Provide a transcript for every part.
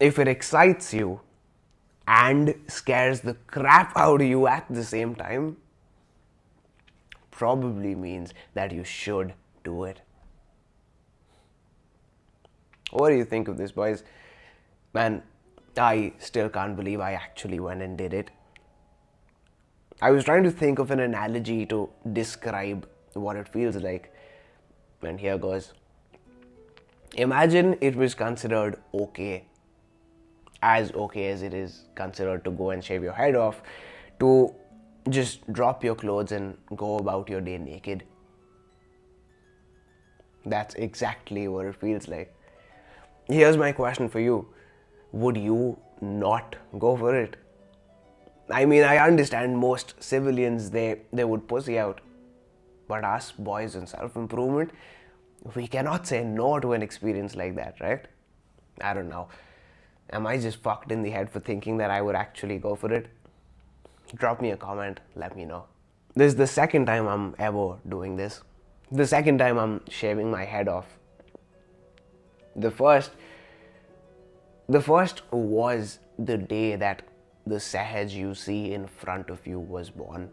if it excites you and scares the crap out of you at the same time, probably means that you should do it. What do you think of this, boys? Man, I still can't believe I actually went and did it. I was trying to think of an analogy to describe what it feels like. And here goes. Imagine it was considered okay, as okay as it is considered to go and shave your head off, to just drop your clothes and go about your day naked. That's exactly what it feels like. Here's my question for you. Would you not go for it? I mean, I understand most civilians, they would pussy out. But us boys in self-improvement, we cannot say no to an experience like that, right? I don't know. Am I just fucked in the head for thinking that I would actually go for it? Drop me a comment, let me know. This is the second time I'm ever doing this. The second time I'm shaving my head off. The first was the day that the Sahaj you see in front of you was born.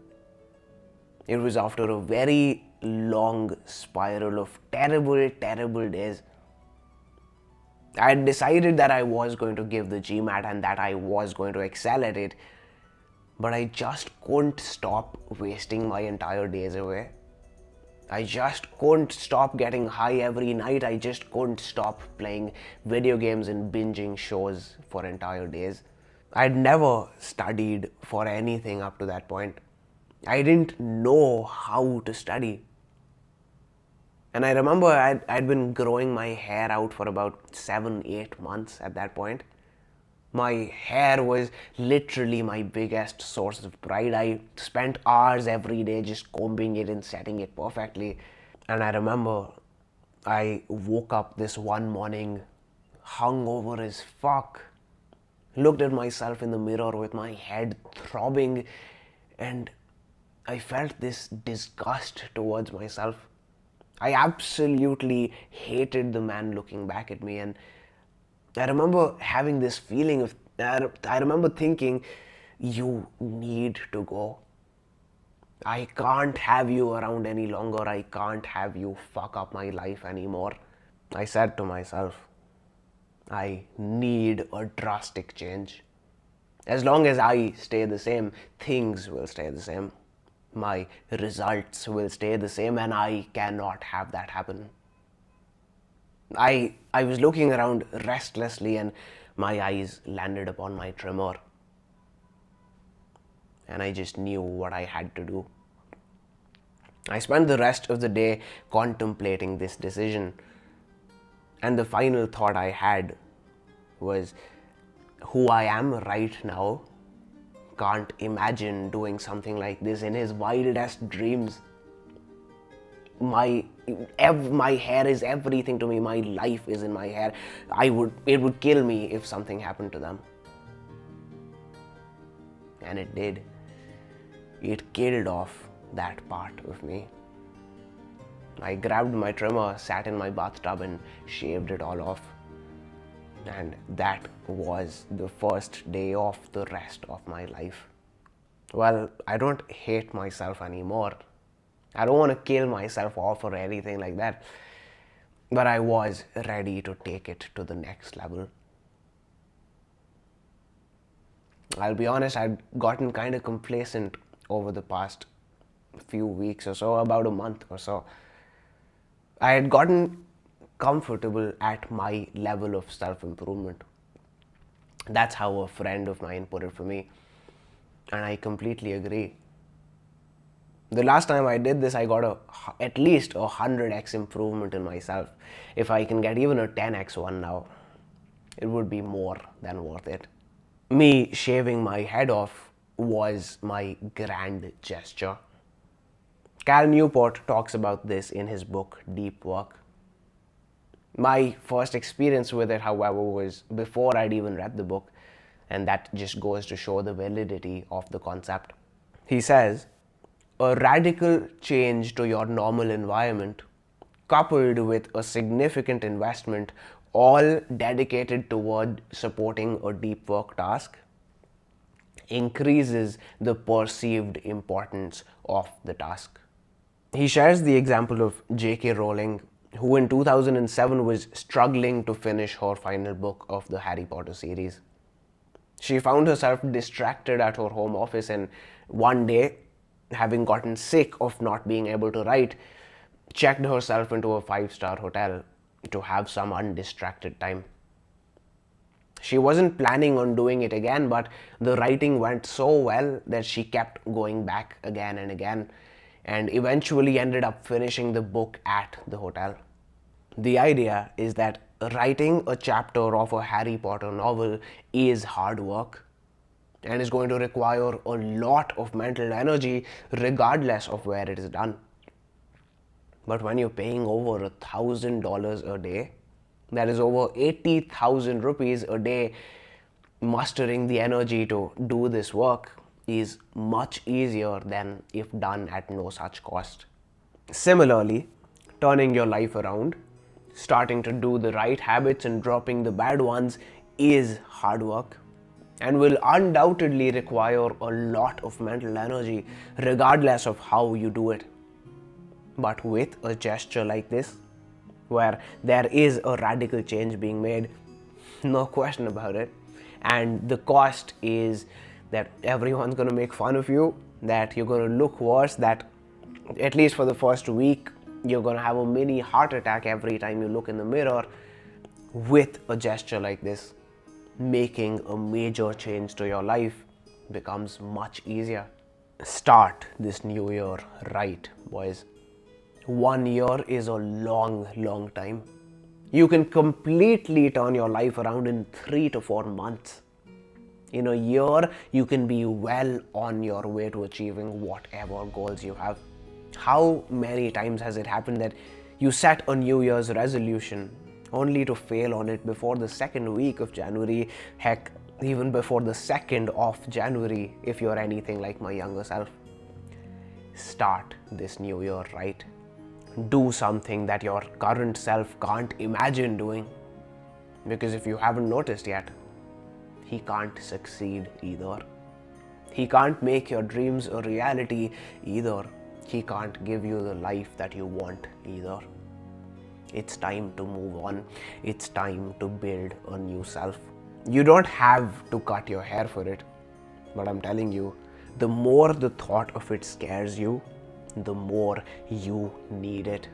It was after a very long spiral of terrible, terrible days. I had decided that I was going to give the GMAT and that I was going to excel at it, but I just couldn't stop wasting my entire days away. I just couldn't stop getting high every night. I just couldn't stop playing video games and binging shows for entire days. I'd never studied for anything up to that point. I didn't know how to study. And I remember I'd been growing my hair out for about 7-8 months at that point. My hair was literally my biggest source of pride. I spent hours every day just combing it and setting it perfectly. And I remember I woke up this one morning hungover as fuck, looked at myself in the mirror with my head throbbing, and I felt this disgust towards myself. I absolutely hated the man looking back at me, and I remember having this feeling of, I remember thinking, you need to go. I can't have you around any longer. I can't have you fuck up my life anymore. I said to myself, I need a drastic change. As long as I stay the same, things will stay the same. My results will stay the same, and I cannot have that happen. I was looking around restlessly, and my eyes landed upon my trimmer. And I just knew what I had to do. I spent the rest of the day contemplating this decision. And the final thought I had was, who I am right now can't imagine doing something like this in his wildest dreams. My hair is everything to me. My life is in my hair. It would kill me if something happened to them. And it did. It killed off that part of me. I grabbed my trimmer, sat in my bathtub and shaved it all off. And that was the first day of the rest of my life. Well, I don't hate myself anymore. I don't want to kill myself off or anything like that. But I was ready to take it to the next level. I'll be honest, I'd gotten kind of complacent over the past few weeks or so, about a month or so. I had gotten comfortable at my level of self-improvement. That's how a friend of mine put it for me. And I completely agree. The last time I did this, I got at least 100x improvement in myself. If I can get even a 10x one now, it would be more than worth it. Me shaving my head off was my grand gesture. Cal Newport talks about this in his book, Deep Work. My first experience with it, however, was before I'd even read the book, and that just goes to show the validity of the concept. He says, a radical change to your normal environment, coupled with a significant investment all dedicated toward supporting a deep work task, increases the perceived importance of the task. He shares the example of J.K. Rowling, who in 2007 was struggling to finish her final book of the Harry Potter series. She found herself distracted at her home office, and one day, having gotten sick of not being able to write, checked herself into a 5-star hotel to have some undistracted time. She wasn't planning on doing it again, but the writing went so well that she kept going back again and again, and eventually ended up finishing the book at the hotel. The idea is that writing a chapter of a Harry Potter novel is hard work and is going to require a lot of mental energy regardless of where it is done. But when you're paying over $1,000 a day, that is over 80,000 rupees a day, mustering the energy to do this work is much easier than if done at no such cost. Similarly, turning your life around, starting to do the right habits and dropping the bad ones is hard work and will undoubtedly require a lot of mental energy regardless of how you do it. But with a gesture like this, where there is a radical change being made, no question about it, and the cost is that everyone's going to make fun of you, that you're going to look worse, that at least for the first week you're going to have a mini heart attack every time you look in the mirror. With a gesture like this, making a major change to your life becomes much easier. Start this new year right, boys. 1 year is a long time. You can completely turn your life around in 3 to 4 months. In a year, you can be well on your way to achieving whatever goals you have. How many times has it happened that you set a New Year's resolution only to fail on it before the second week of January, heck, even before the 2nd of January if you're anything like my younger self? Start this new year right. Do something that your current self can't imagine doing. Because if you haven't noticed yet, he can't succeed either. He can't make your dreams a reality either. He can't give you the life that you want either. It's time to move on. It's time to build a new self. You don't have to cut your hair for it, but I'm telling you, the more the thought of it scares you, the more you need it.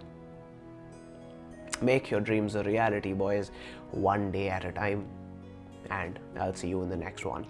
Make your dreams a reality, boys, one day at a time. And I'll see you in the next one.